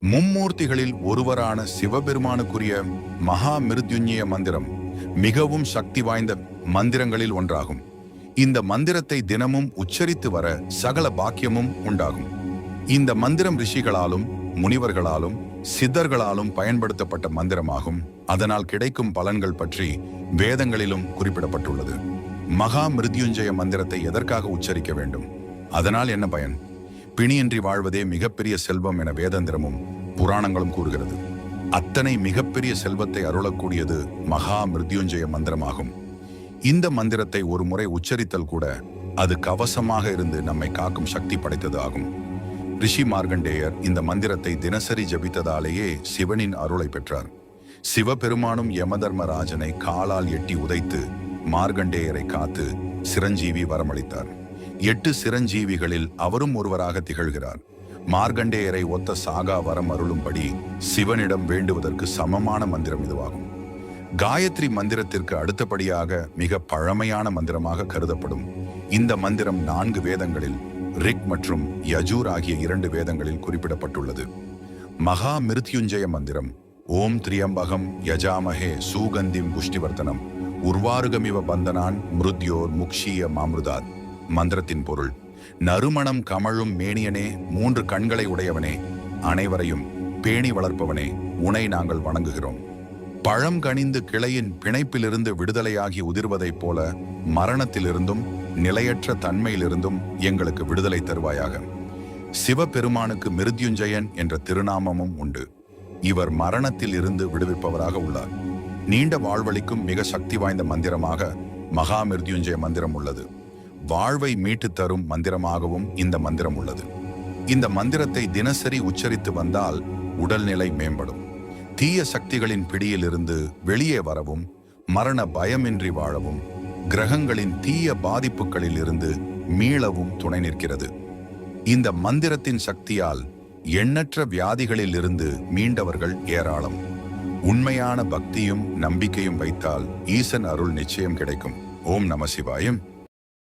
மும்மூர்த்திகளில் ஒருவரான சிவபெருமானுக்குரிய மகா மிருத்யுஞ்சய மந்திரம் மிகவும் சக்தி வாய்ந்த மந்திரங்களில் ஒன்றாகும். இந்த மந்திரத்தை தினமும் உச்சரித்து வர சகல பாக்கியமும் உண்டாகும். இந்த மந்திரம் ரிஷிகளாலும் முனிவர்களாலும் சித்தர்களாலும் பயன்படுத்தப்பட்ட மந்திரமாகும். அதனால் கிடைக்கும் பலன்கள் பற்றி வேதங்களிலும் குறிப்பிடப்பட்டுள்ளது. மகா மிருத்யுஞ்சய மந்திரத்தை எதற்காக உச்சரிக்க வேண்டும்? அதனால் என்ன பயன்? பிணியின்றி வாழ்வதே மிகப்பெரிய செல்வம் என வேதந்திரமும் புராணங்களும் கூறுகிறது. அத்தனை மிகப்பெரிய செல்வத்தை அருளக்கூடியது மகா மிருத்யுஞ்சய மந்திரமாகும். இந்த மந்திரத்தை ஒரு முறை உச்சரித்தல் கூட அது கவசமாக இருந்து நம்மை காக்கும் சக்தி படைத்தது ஆகும். ரிஷி மார்கண்டேயர் இந்த மந்திரத்தை தினசரி ஜபித்ததாலேயே சிவனின் அருளை பெற்றார். சிவபெருமானும் யமதர்மராஜனை காலால் எட்டி உதைத்து மார்கண்டேயரை காத்து சிரஞ்சீவி வரமளித்தார். 8 சிரஞ்சீவிகளில் அவரும் ஒருவராக திகழ்கிறார். மார்கண்டேயரை ஒத்த சாகா வரம் அருளும்படி சிவனிடம் வேண்டுவதற்கு சமமான மந்திரம் இதுவாகும். காயத்ரி மந்திரத்திற்கு அடுத்தபடியாக மிக பழமையான மந்திரமாக கருதப்படும் இந்த மந்திரம் 4 வேதங்களில் ரிக் மற்றும் யஜூர் ஆகிய 2 வேதங்களில் குறிப்பிடப்பட்டுள்ளது. மகா மிருத்யுஞ்சய மந்திரம் ஓம் திரியம்பகம் யஜாமஹே சூகந்திம் புஷ்டிவர்த்தனம் உர்வாருகமிவ பந்தனான் மிருத்யோர் முக்ஷிய மாமிருதாத். மந்திரத்தின் பொருள்: நறுமணம் கமழும் மேனியனே, 3 கண்களை உடையவனே, அனைவரையும் பேணி வளர்ப்பவனே, உனை நாங்கள் வணங்குகிறோம். பழம் கனிந்து கிளையின் பிணைப்பிலிருந்து விடுதலையாகி உதிர்வதைப் போல மரணத்திலிருந்தும் நிலையற்ற தன்மையிலிருந்தும் எங்களுக்கு விடுதலை தருவாயாக. சிவபெருமானுக்கு மிருத்யுஞ்சயன் என்ற திருநாமமும் உண்டு. இவர் மரணத்தில் இருந்து விடுவிப்பவராக உள்ளார். நீண்ட வாழ்வளிக்கும் மிக சக்தி வாய்ந்த மந்திரமாக மகா மிருத்யுஞ்சய மந்திரம் உள்ளது. வாழ்வை மீட்டு தரும் மந்திரமாகவும் இந்த மந்திரம் உள்ளது. இந்த மந்திரத்தை தினசரி உச்சரித்து வந்தால் உடல்நிலை மேம்படும். தீய சக்திகளின் பிடியிலிருந்து வெளியே வரவும், மரண பயமின்றி வாழவும், கிரகங்களின் தீய பாதிப்புகளில் இருந்து மீளவும் துணை நிற்கிறது. இந்த மந்திரத்தின் சக்தியால் எண்ணற்ற வியாதிகளில் இருந்து மீண்டவர்கள் ஏராளம். உண்மையான பக்தியும் நம்பிக்கையும் வைத்தால் ஈசன் அருள் நிச்சயம் கிடைக்கும். ஓம் நம சிவாயம்.